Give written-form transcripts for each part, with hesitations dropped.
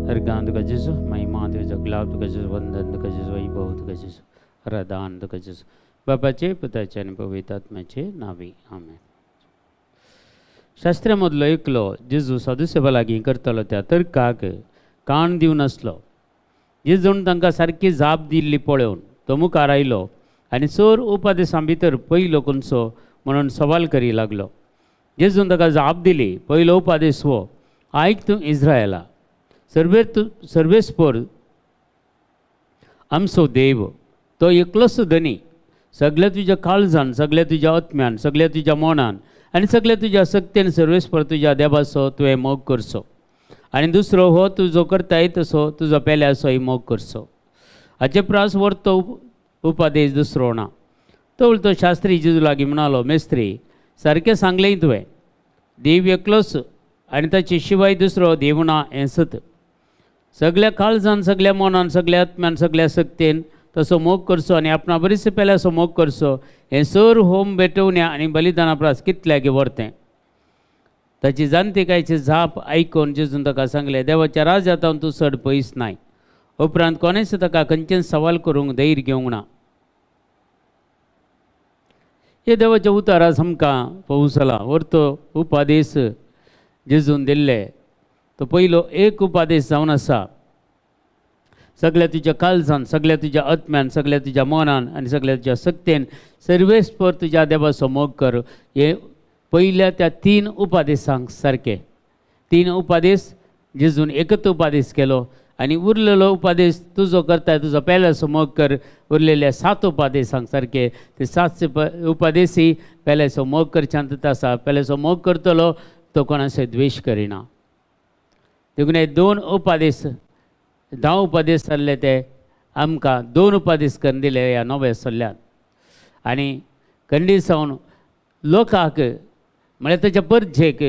Organ तुका जेजू, महिमा तुझा, ग्लाब तुका जेजू, वंदन तुका जेजू, वैभव तुका जेजू, आराधन तुका जेजू. बापाचे, पुताचे आणि पवित्र आत्म्याचे नावे. आमेन. शास्त्रामधलो एकलो जेजू सदुसेवा लागीं करतलो त्या तर्काक कान दिवनासलो. जेजून तांकां सारकी जाप दिल्ली पळोवन तो मुखार आयलो आनी चोर उपादेशां भितर पयलो खंयचो म्हणून सवाल करी लागलो. जेजून ताका जाप दिली. पयलो उपादेश हो, आयक तूं इस्रायेला, सर्वेस्पर आमचो देव, तो एकलोच धनी, सगळ्या तुज्या काळजान, सगळ्या तुज्या आत्म्यान, सगळ्या तुज्या मनान आनी सगळ्या तुज्या शक्तीन सर्वेस्पर तुज्या देवाचो तुवें मोग करचो. आनी दुसरो हो, तूं जो करताय तसो तुजो पेल्याचोय मोग करचो. हाचे प्रास व्हरतो उपादेश दुसरो ना. तो उलटो शास्त्री जेजू लागीं म्हणालो, मेस्त्री, सारकें सांगलें तुवें. देव एकलोच आनी ताचे शिवाय दुसरो देव ना हें सत. सगळ्या काळजान, सगळ्या मनान, सगळ्या आत्म्यान, सगळ्या शक्तीन तसो मोग करचो आनी आपणा बरीच पेल्याचो मोग करचो. हें सर होम भेटवण्या आनी बलिदाना प्रास कितल्याक व्हरतें. ताची जाणटेकायचे जाप आयकून जेजून ताका सांगलें, देवाच्या राज्यांत तूं चड पयस नाय. उपरांत कोणेच ताका खंयचेच सवाल करूंक धैर्य घेवंक ना. हे देवाच्या उतारास आमकां पळोवचला. व्हरतो उपादेश जेजून दिल्ले तो पयलो एक उपादेश जावन आसा, सगळ्या तुज्या काळजान, सगळ्या तुज्या आत्म्यान, सगळ्या तुज्या मनान आनी सगळ्या तुज्या शक्तीन सर्वेस्पर तुज्या देवाचो मोग कर. हे पयल्या त्या 3 उपादेशांक सारके. 3 उपादेश जेजून एकच उपादेश केलो आनी उरलेलो उपादेश तुजो करता तुजो पेल्याचो मोग कर. उरलेल्या 7 उपादेशांक सारके. ते 7 उपादेशी पेल्याचो मोग करच्यांत आसा. पेल्याचो मोग करतलो तो कोणाचो द्वेश करिना. देखून हे 2 उपादेश 10 उपादेश जाल्ले ते आमकां 2 उपादेश करून दिले ह्या नव्या सल्ल्यान. आनी खंडीत जावन लोकांक म्हळ्यार ताच्या परजेक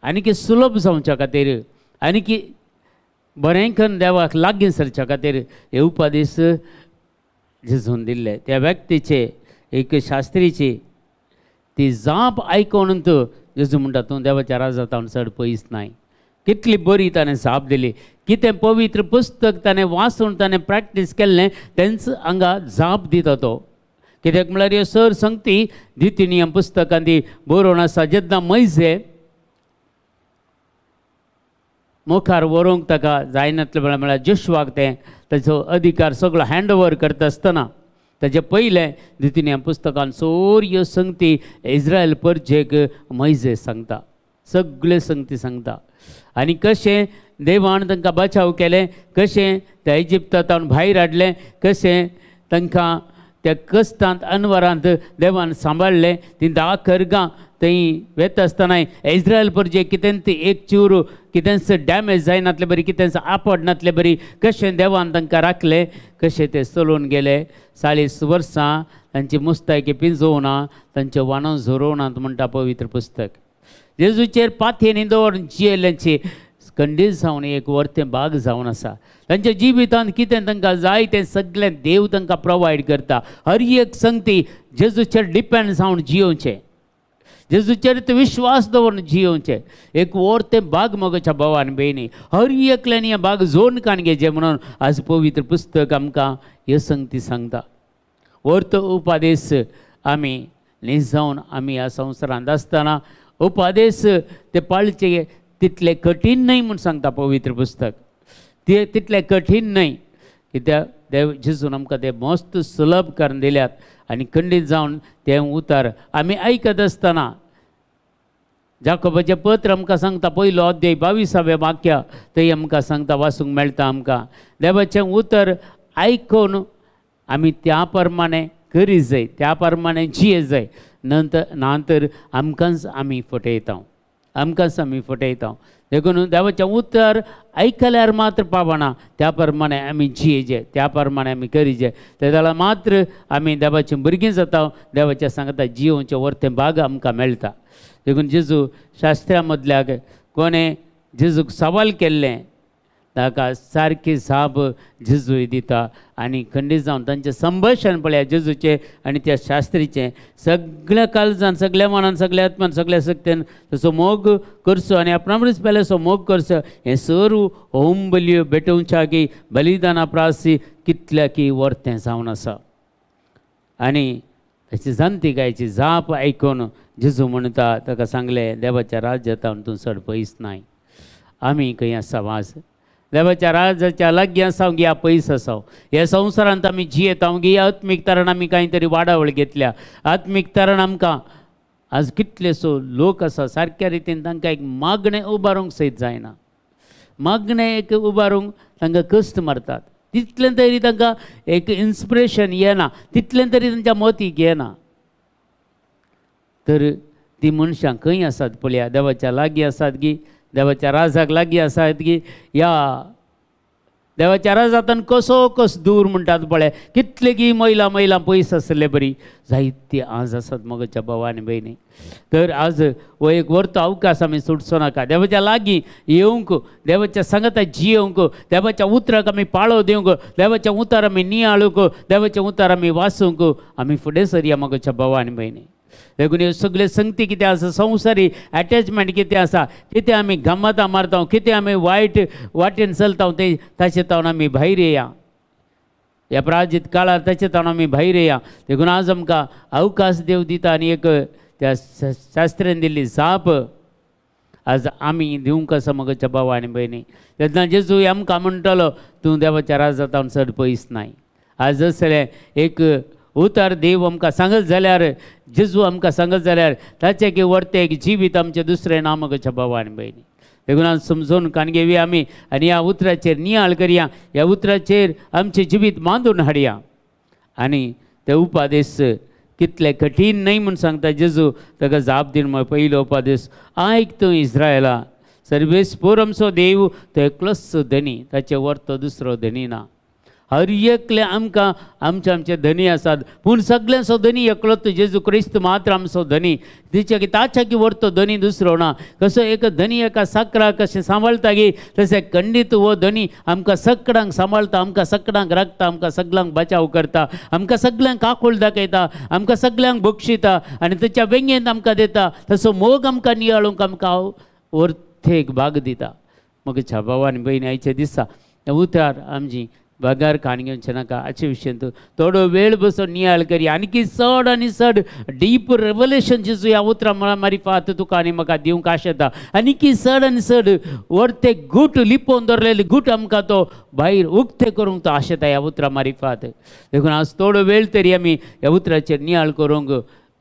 आनी सुलभ जावच्या खातीर आनी बरें करून देवाक लागीं सरच्या खातीर हे उपादेश जेजून दिल्ले. त्या व्यक्तीचे एक शास्त्रीची ती जाप आयकून जेजू म्हणटा, तूं देवाच्या राज्यांत चड पयस नाय. कितली बरी ताणें जाप दिली. कितें पवित्र पुस्तक ताणें वाचून ताणें प्रॅक्टीस केल्लें तेंच हांगा जाप दिता तो. कित्याक म्हळ्यार ह्यो सर संगती द्वितीय पुस्तकान ती बरोवन आसा. जेन्ना मैजे मुखार व्हरूंक ताका जायनातले म्हळ्यार जोशुआक ताचो अधिकार सगळो हँड ओवर करता आसतना ताचे पयलें द्वितीय पुस्तकान सोर्यो संगती इस्रायल परजेक मैजे सांगता. सगळे संगती सांगता आनी कशें देवान तांकां बचाव केलें, कशें त्या इजिप्तांत भायर हाडलें, कशें तांकां त्या कश्टांत अनवरांत देवान सांबाळलें. ती 10 खरगां थंय वेता आसतना इस्रायल परजे कितेंच एक चूर कितेंच डॅमेज जायनातले बरी, कितेंच आपड नातले बरी, कशें देवान तांकां राखलें, कशें ते चलून गेले. 40 वर्सां तांची मुस्तायकी पिंजोवना, तांचे वानो झरोवनात म्हणटा पवित्र पुस्तक. जेजूचेर पाथेनी दवरून जियेल्यांची खंडीत जावन एक वर्तें भाग जावन आसा. तांच्या जिवितांत कितें तांकां जाय तें सगळें देव तांकां प्रोवायड करता. हर एक संगती जेजूचेर डिपेंड जावन जियोवचें, जेजूचेर ते विश्वास दवरून जियोवचें. एक वर्तें भाग मोगाच्या भावान बेनी हर एकल्यान हे भाग जोड कान घेवचें म्हणून आज पवित्र पुस्तक आमकां ह्यो संगती सांगता. वर्त उपादेश आमी न्ही जावन आमी ह्या संवसारांत आसतना उपादेश ते पाळचे तितले कठीण न्हय म्हूण सांगता पवित्र पुस्तक. ते तितले कठीण न्हय कित्याक देव जेजून आमकां ते मस्त सुलभ करून दिल्यात. आनी खंडीत जावन ते उतार आमी आयकत आसतना जाकोबाचें पत्र आमकां सांगता, पयलो अध्याय 22वें वाक्य थंय आमकां सांगता, वाचूंक मेळटा आमकां. देवाचें उतर आयकून आमी त्या प्रमाणे करी जाय, त्या प्रमाणे जिये जाय. नंतर आमकांच आमी फटयता, आमकांच आमी फटयता. देखून देवाचें उतर आयकल्यार मात्र पावना, त्या प्रमाणे आमी जियेचे, त्या प्रमाणे आमी करीचे. ते जाल्यार मात्र आमी देवाचीं भुरगीं जाता, देवाच्या सांगता जियोवचें वर्तें भाग आमकां मेळटा. देखून जेजू शास्त्रा मदल्याक कोणें जेजूक सवाल केल्लें ताका सारकी जाप जेजूय दिता आनी खंडीत जावन तांचें संभाशण पळया जेजूचें आनी त्या शास्त्रीचें सगळ्या काळजान सगळ्या मनान सगळ्या आत्म्यान सगळ्या शक्तीन तसो मोग करचो आनी आपणामरीच पयले असो मोग करचो हें सर्व होम बलयो भेटोवच्या की बलिदाना प्रासी कितल्या की वर्तें जावन आसा आनी ताची जाणटी गायची जाप आयकून जेजू म्हणटा ताका सांगलें देवाच्या राज्यांत तूं चड पयस नाय आमी खंय आसा वाज देवाच्या राज्याच्या लागीं आसा गी पयस आसा ह्या संवसारांत आमी जियेता गी आत्मीक तरान आमी कांय तरी वाडावळ घेतल्या आत्मीक तरान आमकां आज कितलेसो लोक आसा सारक्या रितीन तांकां एक मागणें उबारूंक सयत जायना मागणें एक उबारूंक तांकां कश्ट मारतात तितलें तरी तांकां एक इन्स्पिरेशन येना तितलें तरी तांच्या मतीक येना तर ती मनशां खंय आसात पळया देवाच्या लागीं आसात गी देवाच्या राजाक लागीं आसात गी या देवाच्या राजांतल्यान कसो कस दूर म्हणटात पळय कितले गी महिला पयस आसले बरी जायती आज आसात मोगाच्या भावा आनी भयणी तर आज हो एक वर्तो अवकाश आमी सुटचो नाका देवाच्या लागीं येवंक देवाच्या सांगाता जियोंक देवाच्या उतराक आमी पाळो दिवंक देवाच्या उतार आमी नियाळूंक देवाच्या उतार आमी वाचूंक आमी फुडें सरया मोगाच्या भावा आनी भयणी देखून ह्यो सगळे संगती कितें आसा संवसारी एटॅचमेंट कितें आसा कितें आमी गम्मतां मारता कितें आमी वायट वाटेन चलता ते ताचे तावन आमी भायर येया ह्या प्राजीत काळार ताचे तावन आमी भायर येया देखून आज आमकां अवकाश देव दिता आनी एक त्या शास्त्रेन दिल्ली जाप आज आमी दिवंक आसा मोगाच्या भावा आनी भयणी तेन्ना जेजू आमकां म्हणटलो तूं देवाच्या राज्यांत चड पयस नाय आज असलें एक उतार देव आमकां सांगत जाल्यार जेजू आमकां सांगत जाल्यार ताचें की व्हरतें एक जिवीत आमचें दुसरें नांव मोगाच्या भावा आनी भयणी देखून आज समजून कान घेवया आमी आनी ह्या उतराचेर नियाळ करया ह्या उतराचेर आमचें जिवीत बांदून हाडया आनी ते उपादेश कितले कठीण न्हय म्हूण सांगता जेजू ताका जाप दीन म्हळ्यार पयलो उपादेश आयक तूं इस्रायला सर्वेस्पोर आमचो देव तो एकलोच धनी ताचे वर्तो दुसरो धनी ना हर एकले आमकां आमचे धनी आसात पूण सगळ्यांचो धनी एकलोच जेजू क्रिस्त मात्र आमचो धनी तिचे की ताच्या की व्हरतो धनी दुसरो ना कसो एक धनी एका साकराक कशें सांबाळटा गे तशें खंडीत हो धनी आमकां सगळ्यांक सांबाळटा आमकां सगळ्यांक राखता आमकां सगळ्यांक बचाव करता आमकां सगळ्यांक आंखोळ दाखयता आमकां सगळ्यांक बक्षिता आनी ताच्या वेंगेंत आमकां दिता तसो मोग आमकां नियाळूंक आमकां वर्थेक भाग दिता मोगाच्या भावा आनी भयणी आयचे दिसा उतार आमची बागार काण घेवचें नाका हाचे विशयी थोडो वेळ बसून नियाळ करी आनी चड आनी चड डीप रेवलेशन जेजू ह्या उतरां मारिफात तुका आनी म्हाका दिवंक आशेता आनी चड आनी चड व्हरते गूट लिपोवन दवरलेले गूट आमकां तो भायर उक्ते करूंक तो आशेता ह्या उतरां मारिफात देखून आज थोडो वेळ तरी आमी ह्या उतराचेर नियाळ करूंक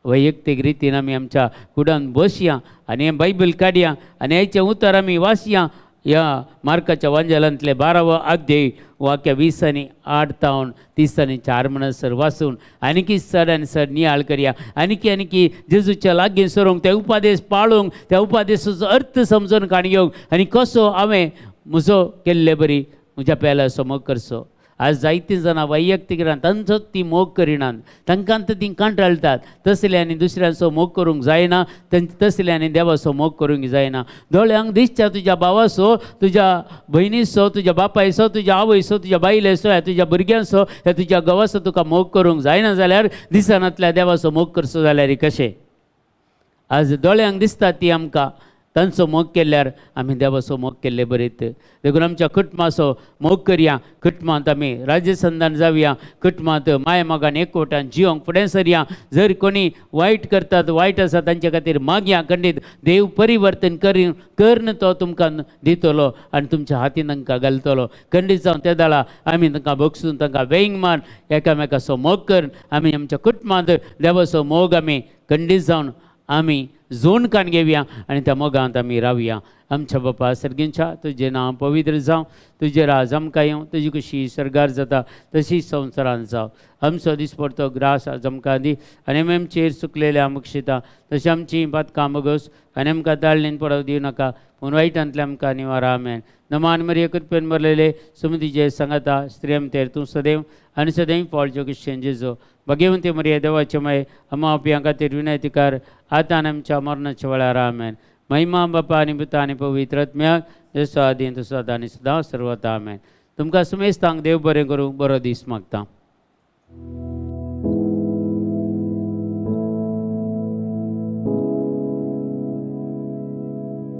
वैयक्तीक रितीन आमी आमच्या कुडान बसया आनी हें बायबल काडया आनी हेचें उतर आमी वाचया ह्या मार्काच्या वांजेलांतले 12वा अध्याय वाक्य 20 आनी 8 तावन 30 आनी 4 म्हणसर वाचून आनी चड आनी चड नियाळ करया आनी जेजूच्या लागीं सरूंक ते उपादेश पाळूंक त्या उपादेशाचो अर्थ समजून काण घेवंक आनी कसो हांवें म्हजो केल्ले बरी म्हज्या पेल्याचो मोग करचो आज जायतीं जाणां वैयक्तीक तांचो ती मोग करिनात तांकां ती कंटाळटात तसल्यांनी दुसऱ्यांचो मोग करूंक जायना तसल्यांनी देवाचो मोग करूंक जायना दोळ्यांक दिसच्या तुज्या भावाचो तुज्या भयणीचो तुज्या बापायचो तुज्या आवयचो तुज्या बायलेचो ह्या तुज्या भुरग्यांचो ह्या तुज्या घोवाचो तुका मोग करूंक जायना जाल्यार दिसनांतल्या देवाचो मोग करचो जाल्यार कशें आज दोळ्यांक दिसता ती आमकां तांचो मोग केल्यार आमी देवाचो मोग केल्ले बरेत देखून आमच्या कुटुंबाचो मोग करया कुटुंबांत आमी राज्यसंधान जावया कुटुंबांत माय मोगान एकवटान जियोंक फुडें सरया जर कोणी वायट करतात वायट आसा तांचे खातीर मागया खंडीत देव परिवर्तन करन तो तुमकां दितलो आनी तुमच्या हातीन तांकां घालतलो खंडीत जावन त्या दाळा आमी तांकां बक्षून तांकां वेंग मान एकामेकाचो मोग करून आमी आमच्या कुटुंबांत देवाचो मोग आमी खंडीत जावन आमी जोड काण घेवया आनी त्या मोगांत आमी रावया आमच्या बापा सर्गींच्या तुजें नांव पवित्र जावं तुजें राज आमकां येवं तुजी कशी सरगार जाता तशी संवसारांत जावं आमचो दिसपडतो ग्रास आज आमकां दी आनी आमी आमचेर चुकलेले आमकां शिता तशी आमची पातकां मागोस आनी आमकां ताळणेन पडोवं दिवं नाका पूण वायटांतल्यान आमकां निवारा आमेन नमान मरिये कृपेन भरलेले सुमतीचे सांगाता स्त्री तेर तूं सदैव आनी सदैव फळच्यो क्रिश्चन जेजो भगवंती मरिये देवाचे माये अम्मा पियां खातीर विनंती कर आतां आनी आमच्या मरणाच्या वेळार आमेन महिमा बापा आनी पुता आनी पवित्र आत्म्याक जसो आदीं तसो आतां आनी सदां सर्वता आमेन. तुमकां समेस्तांक देव बरें करूं. बरो दीस मागता.